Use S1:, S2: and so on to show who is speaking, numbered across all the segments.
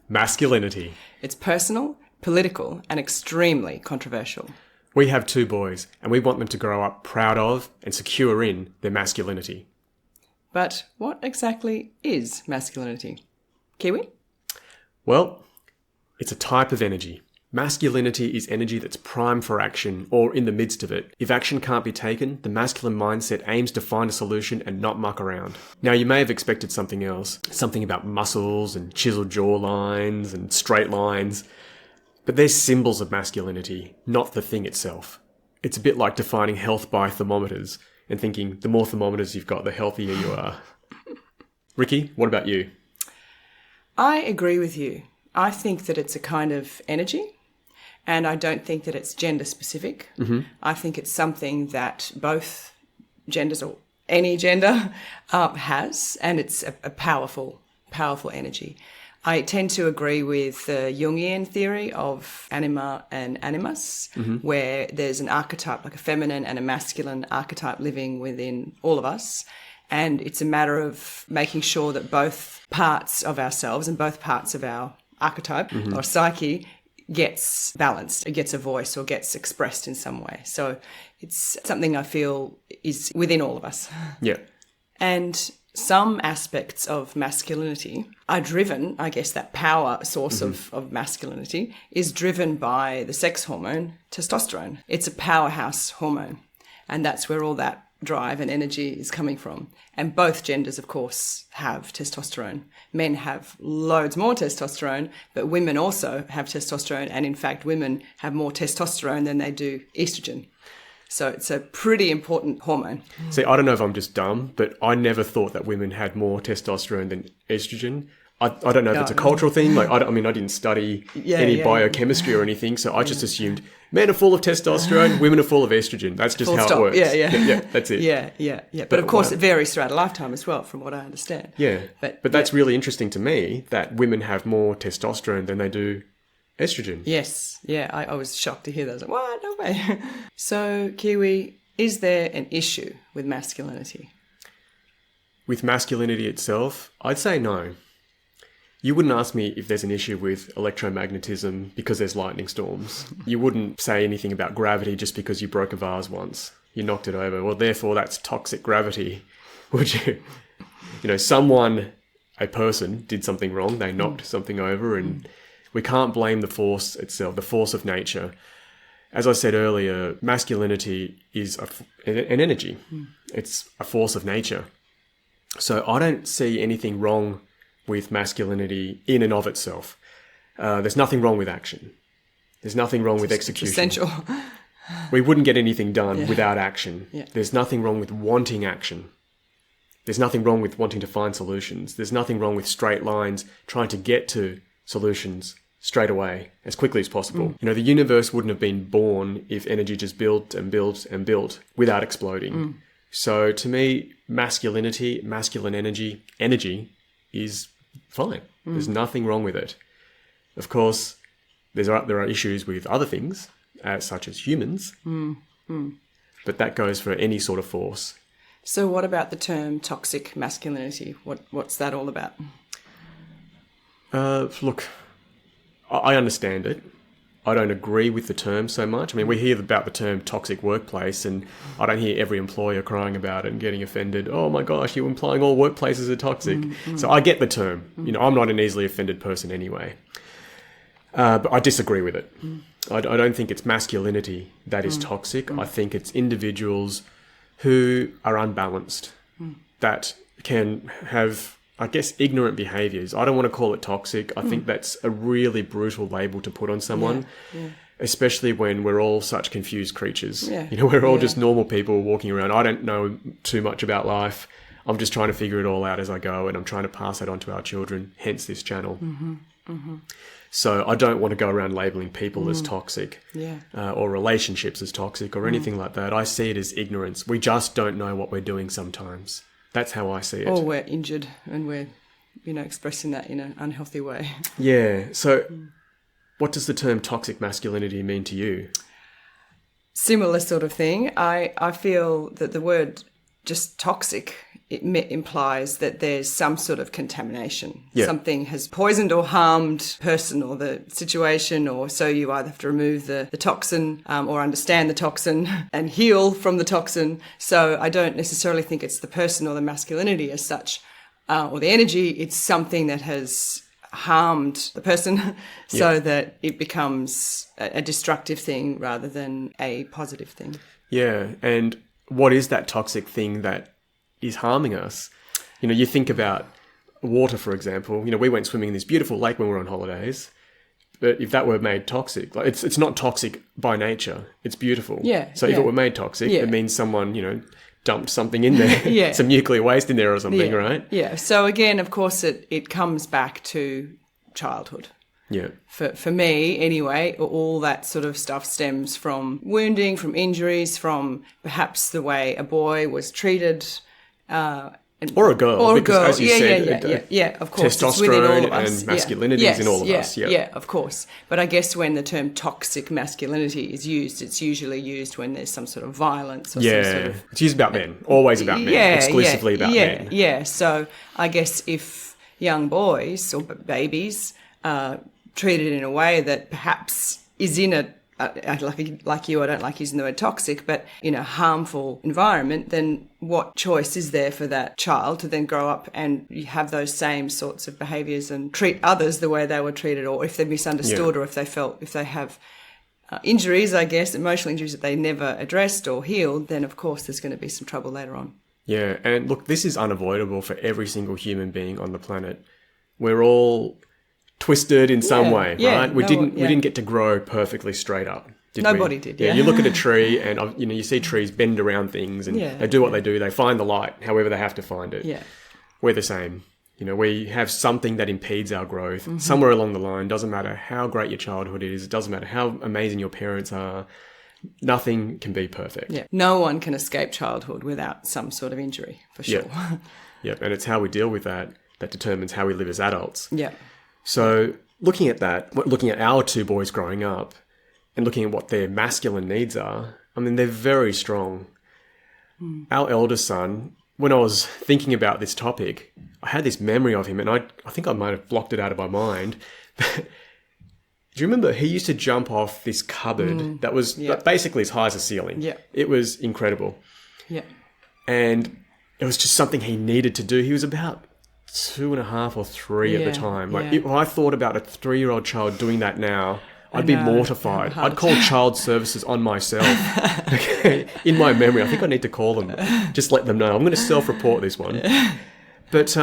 S1: Masculinity.
S2: It's personal, political, and extremely controversial.
S1: We have 2 boys, and we want them to grow up proud of and secure in their masculinity.
S2: But what exactly is masculinity? Kiwi?
S1: Well, it's a type of energy. Masculinity is energy that's primed for action or in the midst of it. If action can't be taken, the masculine mindset aims to find a solution and not muck around. Now, you may have expected something else, something about muscles and chiseled jawlines and straight lines, but they're symbols of masculinity, not the thing itself. It's a bit like defining health by thermometers and thinking the more thermometers you've got, the healthier you are. Ricky, what about you?
S2: I agree with you. I think that it's a kind of energy, and I don't think that it's gender specific. Mm-hmm. I think it's something that both genders or any gender has, and it's a powerful energy. I tend to agree with the Jungian theory of anima and animus, where there's an archetype, like a feminine and a masculine archetype living within all of us. And it's a matter of making sure that both parts of ourselves and both parts of our archetype or psyche gets balanced, it gets a voice or gets expressed in some way. So it's something I feel is within all of us.
S1: Yeah.
S2: And some aspects of masculinity are driven, I guess that power source of masculinity is driven by the sex hormone, testosterone. It's a powerhouse hormone. And that's where all that drive and energy is coming from. And both genders, of course, have testosterone. Men have loads more testosterone, but women also have testosterone. And in fact, women have more testosterone than they do estrogen. So it's a pretty important hormone.
S1: See, I don't know if I'm just dumb, but I never thought that women had more testosterone than estrogen. I don't know if it's a cultural thing. Like, I didn't study any biochemistry or anything, so I just assumed men are full of testosterone, women are full of estrogen. That's just how it works. Yeah, that's it.
S2: Yeah. But of course, it varies throughout a lifetime as well, from what I understand.
S1: Yeah, but that's really interesting to me, that women have more testosterone than they do estrogen.
S2: Yes, yeah, I was shocked to hear that. I was like, what? No way. So, Kiwi, is there an issue with masculinity?
S1: With masculinity itself, I'd say no. You wouldn't ask me if there's an issue with electromagnetism because there's lightning storms. You wouldn't say anything about gravity just because you broke a vase once. You knocked it over. Well, therefore, that's toxic gravity. Would you? You know, a person did something wrong. They knocked something over, and we can't blame the force itself, the force of nature. As I said earlier, masculinity is an energy. It's a force of nature. So I don't see anything wrong with masculinity in and of itself. There's nothing wrong with action. There's nothing wrong with execution.
S2: It's essential.
S1: We wouldn't get anything done without action.
S2: Yeah.
S1: There's nothing wrong with wanting action. There's nothing wrong with wanting to find solutions. There's nothing wrong with straight lines, trying to get to solutions straight away, as quickly as possible. You know, the universe wouldn't have been born if energy just built and built and built without exploding. So to me, masculinity, masculine energy is fine. There's nothing wrong with it. Of course, there are issues with other things, such as humans, but that goes for any sort of force.
S2: So what about the term toxic masculinity? What's that all about?
S1: Look, I understand it. I don't agree with the term so much. I mean, we hear about the term toxic workplace, and I don't hear every employer crying about it and getting offended. Oh my gosh, you're implying all workplaces are toxic. So I get the term. You know, I'm not an easily offended person anyway. But I disagree with it. I don't think it's masculinity that is toxic. I think it's individuals who are unbalanced, that can have, I guess, ignorant behaviours. I don't want to call it toxic. I think that's a really brutal label to put on someone, especially when we're all such confused creatures.
S2: Yeah.
S1: You know, we're all just normal people walking around. I don't know too much about life. I'm just trying to figure it all out as I go, and I'm trying to pass that on to our children, hence this channel. So I don't want to go around labelling people as toxic or relationships as toxic or anything like that. I see it as ignorance. We just don't know what we're doing sometimes. That's how I see it.
S2: Or we're injured and we're, expressing that in an unhealthy way.
S1: Yeah. So what does the term toxic masculinity mean to you?
S2: Similar sort of thing. I feel that the word just toxic, it implies that there's some sort of contamination.
S1: Yeah.
S2: Something has poisoned or harmed the person or the situation, or so you either have to remove the toxin or understand the toxin and heal from the toxin. So I don't necessarily think it's the person or the masculinity as such or the energy. It's something that has harmed the person so that it becomes a destructive thing rather than a positive thing.
S1: Yeah, and what is that toxic thing that is harming us? You know, you think about water, for example. You know, we went swimming in this beautiful lake when we were on holidays, but if that were made toxic, like it's not toxic by nature. It's beautiful.
S2: Yeah.
S1: So if it were made toxic, it means someone, you know, dumped something in there, some nuclear waste in there or something, right?
S2: Yeah. So again, of course, it comes back to childhood.
S1: Yeah.
S2: For me, anyway, all that sort of stuff stems from wounding, from injuries, from perhaps the way a boy was treated.
S1: Or a girl.
S2: Or a
S1: because,
S2: girl.
S1: as you said,
S2: Of course.
S1: Testosterone
S2: it's within all of us.
S1: and masculinity is in all of us.
S2: Yeah, of course. But I guess when the term toxic masculinity is used, it's usually used when there's some sort of violence or some sort of...
S1: It's used about men. Always about men. Exclusively about men.
S2: Yeah. So I guess if young boys or babies are treated in a way that perhaps is in a like you, I don't like using the word toxic, but in a harmful environment, then what choice is there for that child to then grow up and you have those same sorts of behaviours and treat others the way they were treated, or if they're misunderstood, or if they have injuries, I guess, emotional injuries that they never addressed or healed, then of course there's going to be some trouble later on.
S1: Yeah, and look, this is unavoidable for every single human being on the planet. We're all twisted in some way, right? We didn't get to grow perfectly straight up.
S2: Nobody did.
S1: Yeah, you look at a tree and you see trees bend around things and they do what they do. They find the light, however they have to find it.
S2: Yeah,
S1: we're the same. You know, we have something that impedes our growth somewhere along the line. Doesn't matter how great your childhood is. It doesn't matter how amazing your parents are. Nothing can be perfect.
S2: Yeah, no one can escape childhood without some sort of injury, for sure.
S1: Yeah, and it's how we deal with that determines how we live as adults.
S2: Yeah.
S1: So looking at our two boys growing up and looking at what their masculine needs are, I mean, they're very strong. Our eldest son, when I was thinking about this topic, I had this memory of him and I think I might have blocked it out of my mind. Do you remember he used to jump off this cupboard that was basically as high as the ceiling?
S2: Yeah.
S1: It was incredible.
S2: Yeah.
S1: And it was just something he needed to do. He was about 2.5 or 3 at the time. If I thought about a 3-year-old child doing that now, I'd be mortified. I'd call child services on myself. In my memory, I think I need to call them. Just let them know. I'm going to self-report this one. But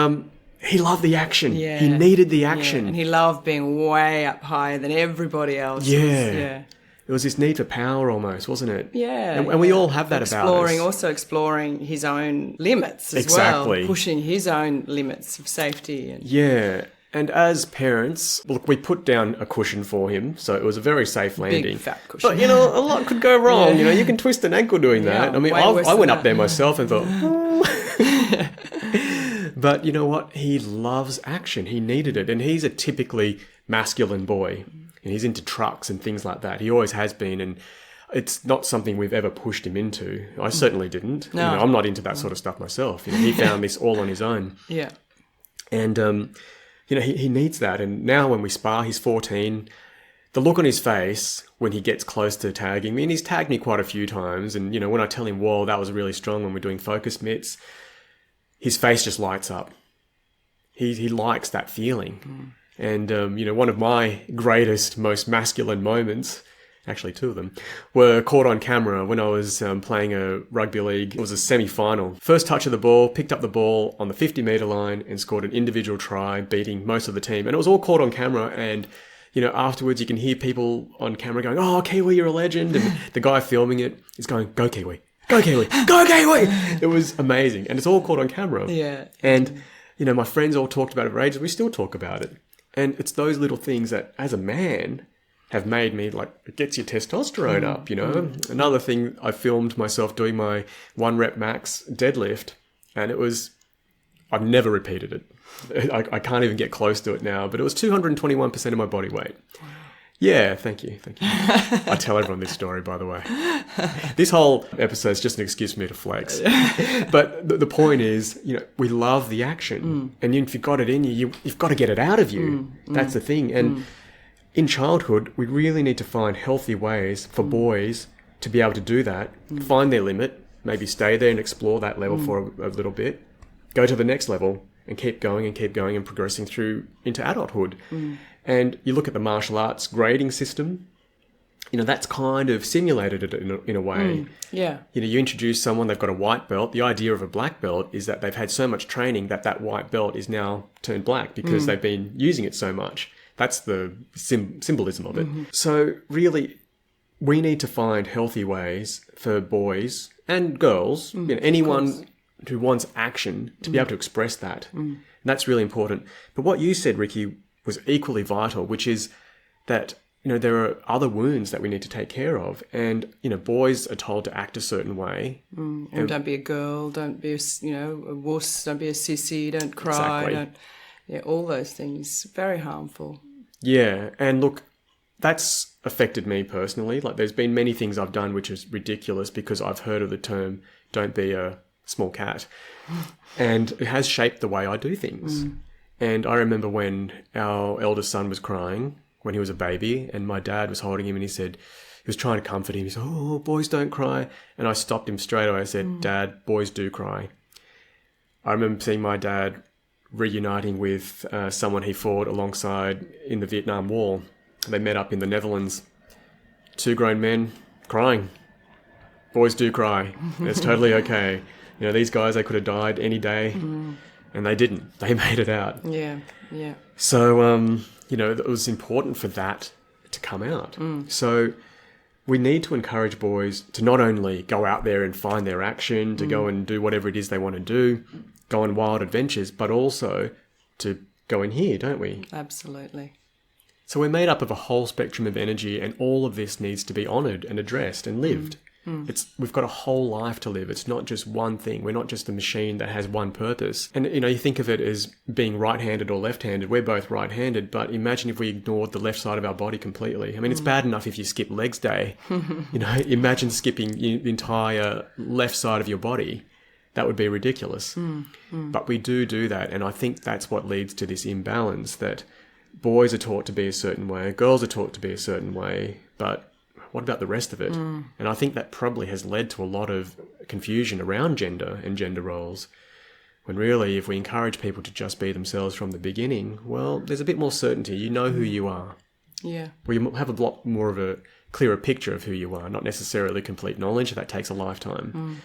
S1: he loved the action.
S2: Yeah.
S1: He needed the action.
S2: And he loved being way up higher than everybody else.
S1: Yeah. It was this need for power almost, wasn't it?
S2: Yeah.
S1: And we all have that about us.
S2: Also exploring his own limits as
S1: Exactly.
S2: well. Pushing his own limits of safety.
S1: Yeah. And as parents, look, we put down a cushion for him, so it was a very safe landing.
S2: Big fat cushion.
S1: But, a lot could go wrong. You can twist an ankle doing that. I mean, I went up there myself and thought, But you know what? He loves action. He needed it. And he's a typically masculine boy. And he's into trucks and things like that. He always has been. And it's not something we've ever pushed him into. I certainly didn't.
S2: No.
S1: I'm not into that sort of stuff myself. He found this all on his own.
S2: Yeah.
S1: And, he needs that. And now when we spar, he's 14. The look on his face when he gets close to tagging me, and he's tagged me quite a few times. And, when I tell him, whoa, that was really strong when we're doing focus mitts, his face just lights up. He likes that feeling. And, one of my greatest, most masculine moments, actually 2 of them, were caught on camera when I was playing a rugby league. It was a semi-final. First touch of the ball, picked up the ball on the 50-metre line and scored an individual try, beating most of the team. And it was all caught on camera. And, afterwards you can hear people on camera going, oh, Kiwi, you're a legend. And the guy filming it is going, go Kiwi, go Kiwi, go Kiwi. It was amazing. And it's all caught on camera.
S2: Yeah.
S1: And, my friends all talked about it for ages. We still talk about it. And it's those little things that, as a man, have made me, it gets your testosterone up, Another thing, I filmed myself doing my 1-rep max deadlift, and I've never repeated it. I can't even get close to it now, but it was 221% of my body weight. Wow. Yeah, thank you. I tell everyone this story, by the way. This whole episode is just an excuse for me to flex. But the point is, we love the action. And if you've got it in you, you've got to get it out of you. That's the thing. And in childhood, we really need to find healthy ways for boys to be able to do that, find their limit, maybe stay there and explore that level for a little bit, go to the next level and keep going and progressing through into adulthood. And you look at the martial arts grading system, that's kind of simulated it in a way.
S2: Yeah.
S1: You introduce someone, they've got a white belt. The idea of a black belt is that they've had so much training that white belt is now turned black because they've been using it so much. That's the symbolism of it. So really, we need to find healthy ways for boys and girls, anyone who wants action to be able to express that. And that's really important. But what you said, Ricky, was equally vital, which is that, there are other wounds that we need to take care of. And, boys are told to act a certain way.
S2: And don't be a girl, don't be a wuss, don't be a sissy, don't cry.
S1: Exactly.
S2: All those things, very harmful.
S1: Yeah. And look, that's affected me personally. Like there's been many things I've done which is ridiculous because I've heard of the term, don't be a small cat. And it has shaped the way I do things. And I remember when our eldest son was crying when he was a baby and my dad was holding him and he was trying to comfort him. He said, "Oh, boys don't cry." And I stopped him straight away. I said, "Dad, boys do cry." I remember seeing my dad reuniting with someone he fought alongside in the Vietnam War. They met up in the Netherlands. 2 grown men crying. Boys do cry. It's totally okay. These guys, they could have died any day. And they didn't. They made it out.
S2: Yeah.
S1: So, it was important for that to come out. So we need to encourage boys to not only go out there and find their action, to go and do whatever it is they want to do, go on wild adventures, but also to go in here, don't we?
S2: Absolutely.
S1: So we're made up of a whole spectrum of energy and all of this needs to be honoured and addressed and lived. We've got a whole life to live. It's not just one thing. We're not just a machine that has one purpose. And, you think of it as being right-handed or left-handed. We're both right-handed, but imagine if we ignored the left side of our body completely. I mean, it's bad enough if you skip legs day. Imagine skipping the entire left side of your body. That would be ridiculous. But we do that. And I think that's what leads to this imbalance that boys are taught to be a certain way, girls are taught to be a certain way, but what about the rest of it? And I think that probably has led to a lot of confusion around gender and gender roles. When really, if we encourage people to just be themselves from the beginning, well, there's a bit more certainty. You know who you are.
S2: Yeah.
S1: Well, you have a lot more of a clearer picture of who you are, not necessarily complete knowledge. That takes a lifetime.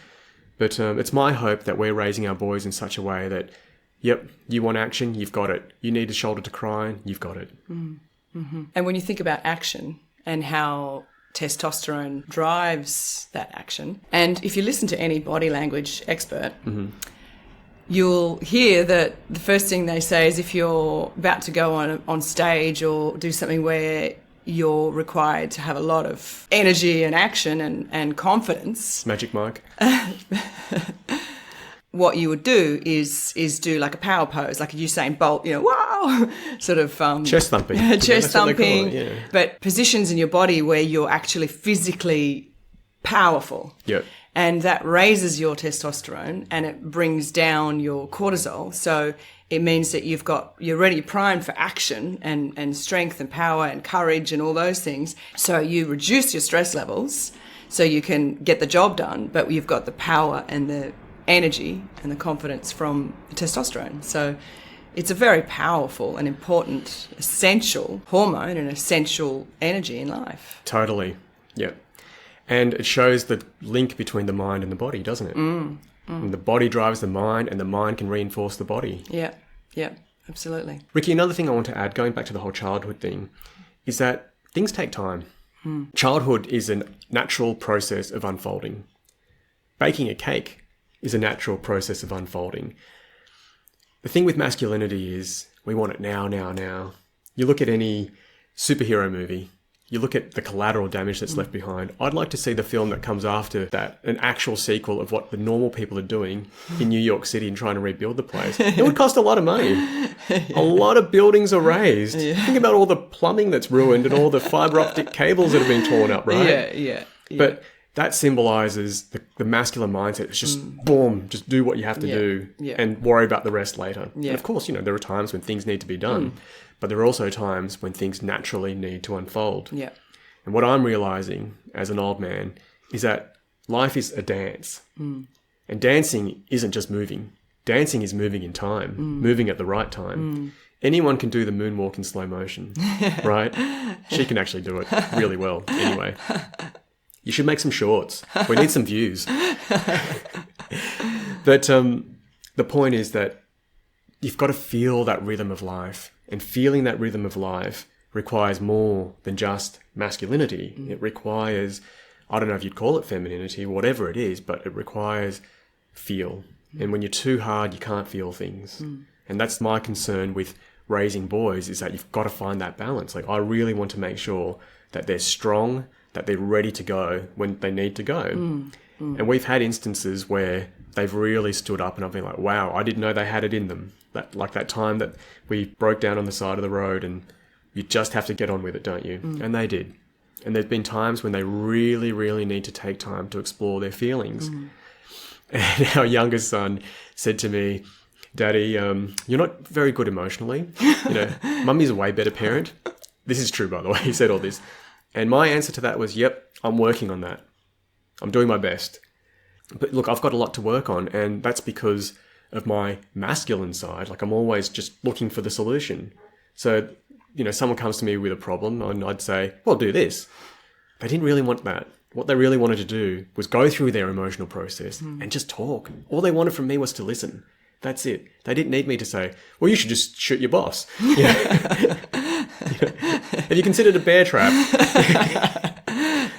S1: But it's my hope that we're raising our boys in such a way that, yep, you want action, you've got it. You need a shoulder to cry on, you've got it.
S2: And when you think about action and how testosterone drives that action, and if you listen to any body language expert, you'll hear that the first thing they say is if you're about to go on stage or do something where you're required to have a lot of energy and action and confidence.
S1: Magic Mike.
S2: What you would do is do like a power pose, like a Usain Bolt, wow, sort of
S1: chest thumping.
S2: Chest thumping,
S1: yeah.
S2: But positions in your body where you're actually physically powerful.
S1: Yep.
S2: And that raises your testosterone and it brings down your cortisol. So it means that you're ready primed for action and strength and power and courage and all those things. So you reduce your stress levels so you can get the job done, but you've got the power and the energy and the confidence from the testosterone. So it's a very powerful and important, essential hormone and essential energy in life.
S1: Totally. Yep. And it shows the link between the mind and the body, doesn't it? And the body drives the mind and the mind can reinforce the body.
S2: Yeah, absolutely.
S1: Ricky, another thing I want to add, going back to the whole childhood thing, is that things take time. Childhood is a natural process of unfolding. Baking a cake is a natural process of unfolding. The thing with masculinity is we want it now. You look at any superhero movie, you look at the collateral damage that's left behind. I'd like to see the film that comes after that, an actual sequel of what the normal people are doing in New York City and trying to rebuild the place. It would cost a lot of money. A lot of buildings are razed. Think about all the plumbing that's ruined and all the fiber optic cables that have been torn up, right?
S2: Yeah.
S1: But that symbolizes the masculine mindset. It's just, boom, just do what you have to do and worry about the rest later.
S2: Yeah.
S1: And of course, there are times when things need to be done, but there are also times when things naturally need to unfold.
S2: Yeah.
S1: And what I'm realizing as an old man is that life is a dance. And dancing isn't just moving. Dancing is moving in time, moving at the right time. Anyone can do the moonwalk in slow motion, right? She can actually do it really well anyway. You should make some shorts. We need some views. But the point is that you've got to feel that rhythm of life. And feeling that rhythm of life requires more than just masculinity. It requires, I don't know if you'd call it femininity, whatever it is, but it requires feel. And when you're too hard, you can't feel things. And that's my concern with raising boys, is that you've got to find that balance. Like, I really want to make sure that they're strong, that they're ready to go when they need to go. And we've had instances where they've really stood up and I've been like, wow, I didn't know they had it in them. Like that time that we broke down on the side of the road and you just have to get on with it, don't you? And they did. And there's been times when they really, really need to take time to explore their feelings. And our youngest son said to me, Daddy, you're not very good emotionally. Mummy's a way better parent. This is true, by the way. He said all this. And my answer to that was, yep, I'm working on that. I'm doing my best. But look, I've got a lot to work on, and that's because of my masculine side. Like, I'm always just looking for the solution. So, someone comes to me with a problem, and I'd say, well, do this. They didn't really want that. What they really wanted to do was go through their emotional process and just talk. All they wanted from me was to listen. That's it. They didn't need me to say, well, you should just shoot your boss. Have you considered a bear trap?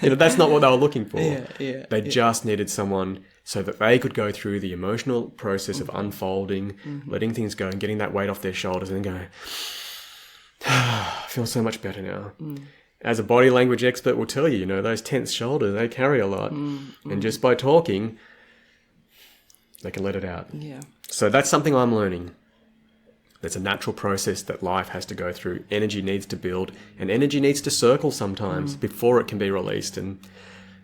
S1: That's not what they were looking for. They just needed someone so that they could go through the emotional process of unfolding, letting things go and getting that weight off their shoulders and then go, I feel so much better now. As a body language expert will tell you, those tense shoulders, they carry a lot. And just by talking, they can let it out.
S2: Yeah.
S1: So that's something I'm learning. That's a natural process that life has to go through. Energy needs to build and energy needs to circle sometimes before it can be released. And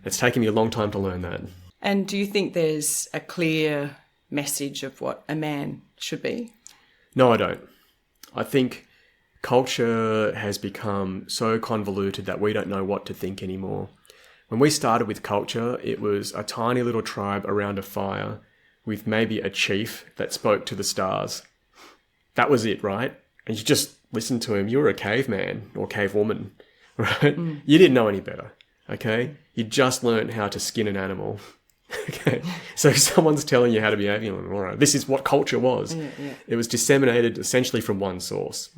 S1: it's taken me a long time to learn that.
S2: And do you think there's a clear message of what a man should be?
S1: No, I don't. I think culture has become so convoluted that we don't know what to think anymore. When we started with culture, it was a tiny little tribe around a fire with maybe a chief that spoke to the stars. That was it, right? And you just listened to him. You were a caveman or cavewoman, right? You didn't know any better, okay? You just learned how to skin an animal, okay? So if someone's telling you how to behave, all right, this is what culture was. It was disseminated essentially from one source.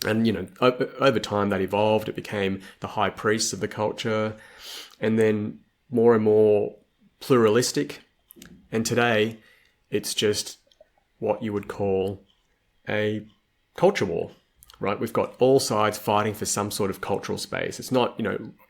S1: And, over time that evolved. It became the high priests of the culture and then more and more pluralistic. And today it's just what you would call a culture war, right? We've got all sides fighting for some sort of cultural space. It's not,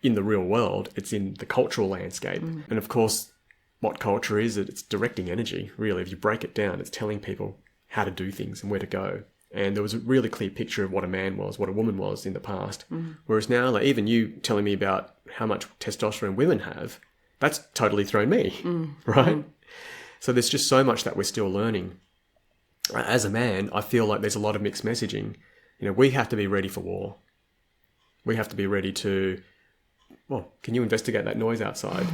S1: in the real world, it's in the cultural landscape. And of course, what culture is, it's directing energy, really. If you break it down, it's telling people how to do things and where to go. And there was a really clear picture of what a man was, what a woman was in the past. Whereas now, like, even you telling me about how much testosterone women have, that's totally thrown me, right? So there's just so much that we're still learning. As a man, I feel like there's a lot of mixed messaging. We have to be ready for war. We have to be ready to, well, can you investigate that noise outside?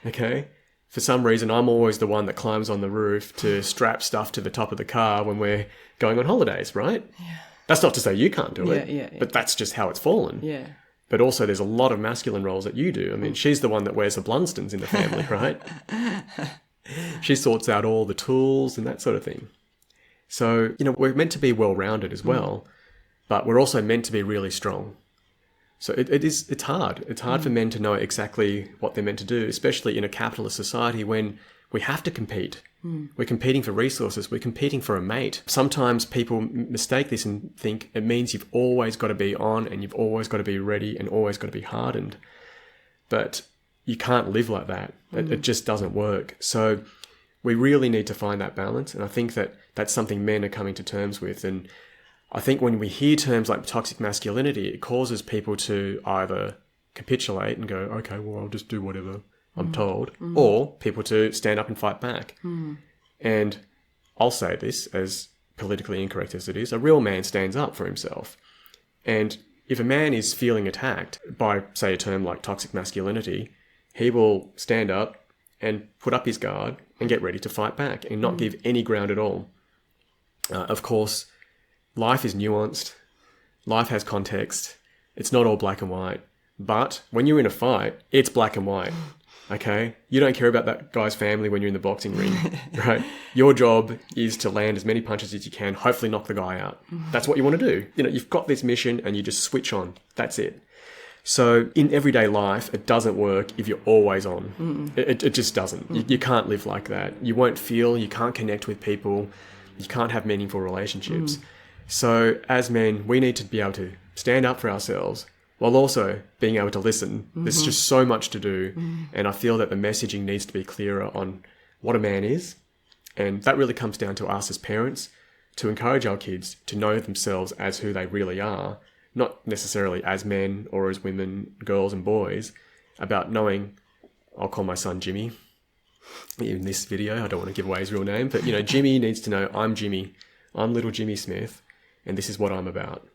S1: Okay? For some reason, I'm always the one that climbs on the roof to strap stuff to the top of the car when we're going on holidays, right? Yeah. That's not to say you can't do it, but that's just how it's fallen.
S2: Yeah.
S1: But also there's a lot of masculine roles that you do. I mean, she's the one that wears the Blunstons in the family, right? She sorts out all the tools and that sort of thing. So, we're meant to be well-rounded as well, but we're also meant to be really strong. So it's hard. It's hard for men to know exactly what they're meant to do, especially in a capitalist society when we have to compete. We're competing for resources. We're competing for a mate. Sometimes people mistake this and think it means you've always got to be on and you've always got to be ready and always got to be hardened. But you can't live like that. It just doesn't work. So we really need to find that balance. And I think that that's something men are coming to terms with. And I think when we hear terms like toxic masculinity, it causes people to either capitulate and go, okay, well, I'll just do whatever I'm told, or people to stand up and fight back. And I'll say this, as politically incorrect as it is, a real man stands up for himself. And if a man is feeling attacked by, say, a term like toxic masculinity, he will stand up and put up his guard and get ready to fight back and not give any ground at all. Of course, life is nuanced. Life has context. It's not all black and white. But when you're in a fight, it's black and white. Okay? You don't care about that guy's family when you're in the boxing ring, right? Your job is to land as many punches as you can, hopefully knock the guy out. That's what you want to do. You know, you've got this mission and you just switch on. That's it. So in everyday life, it doesn't work if you're always on. It just doesn't. You can't live like that. You won't feel, you can't connect with people, you can't have meaningful relationships. So as men, we need to be able to stand up for ourselves, while also being able to listen. There's just so much to do. And I feel that the messaging needs to be clearer on what a man is. And that really comes down to us as parents to encourage our kids to know themselves as who they really are, not necessarily as men or as women, girls and boys, about knowing, I'll call my son Jimmy in this video. I don't want to give away his real name, but, you know, Jimmy needs to know I'm Jimmy. I'm little Jimmy Smith, and this is what I'm about.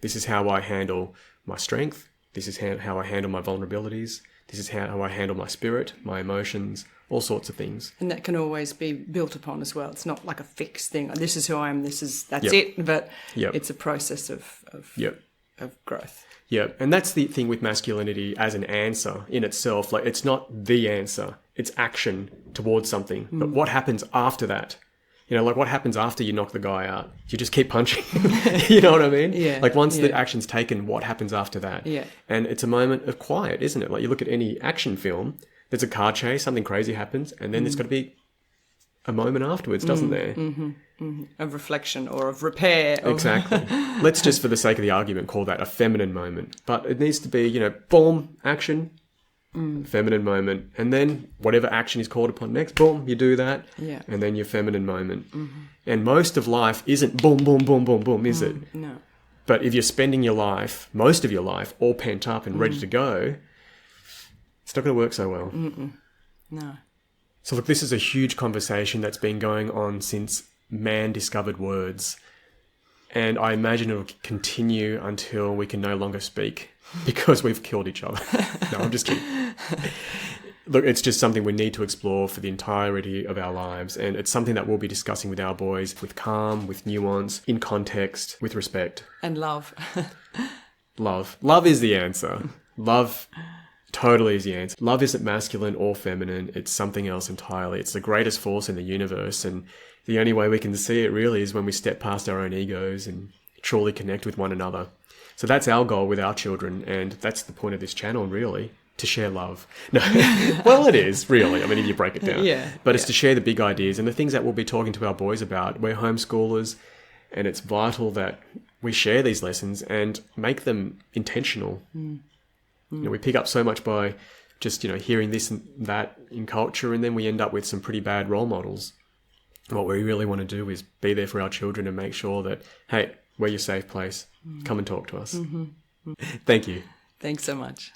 S1: This is how I handle my strength. This is how I handle my vulnerabilities. This is how I handle my spirit, my emotions, all sorts of things.
S2: And that can always be built upon as well. It's not like a fixed thing. This is who I am. That's it. But it's a process of growth.
S1: Yeah, and that's the thing with masculinity as an answer in itself. Like, it's not the answer. It's action towards something. But what happens after that? You know, like what happens after you knock the guy out? You just keep punching. You know what I mean?
S2: Yeah.
S1: Like once the action's taken, what happens after that?
S2: Yeah.
S1: And it's a moment of quiet, isn't it? Like you look at any action film, there's a car chase, something crazy happens, and then there's got to be a moment afterwards, doesn't there?
S2: Of reflection or of repair.
S1: Exactly. Let's just, for the sake of the argument, call that a feminine moment. But it needs to be, you know, boom, action, feminine moment. And then whatever action is called upon next, boom, you do that.
S2: Yeah.
S1: And then your feminine moment. And most of life isn't boom, boom, boom, boom, boom, is it?
S2: No.
S1: But if you're spending your life, most of your life, all pent up and ready to go, it's not going to work so well.
S2: No.
S1: So look, this is a huge conversation that's been going on since man discovered words. And I imagine it'll continue until we can no longer speak because we've killed each other. No, I'm just kidding. Look, it's just something we need to explore for the entirety of our lives. And it's something that we'll be discussing with our boys with calm, with nuance, in context, with respect.
S2: And love.
S1: Love. Love is the answer. Love totally is the answer. Love isn't masculine or feminine. It's something else entirely. It's the greatest force in the universe. And the only way we can see it really is when we step past our own egos and truly connect with one another. So that's our goal with our children. And that's the point of this channel, really, to share love. No, well, it is, really. I mean, if you break it down.
S2: Yeah.
S1: But it's to share the big ideas and the things that we'll be talking to our boys about. We're homeschoolers, and it's vital that we share these lessons and make them intentional. You know, we pick up so much by just, you know, hearing this and that in culture, and then we end up with some pretty bad role models. What we really want to do is be there for our children and make sure that, hey, we're your safe place. Come and talk to us. Thank you.
S2: Thanks so much.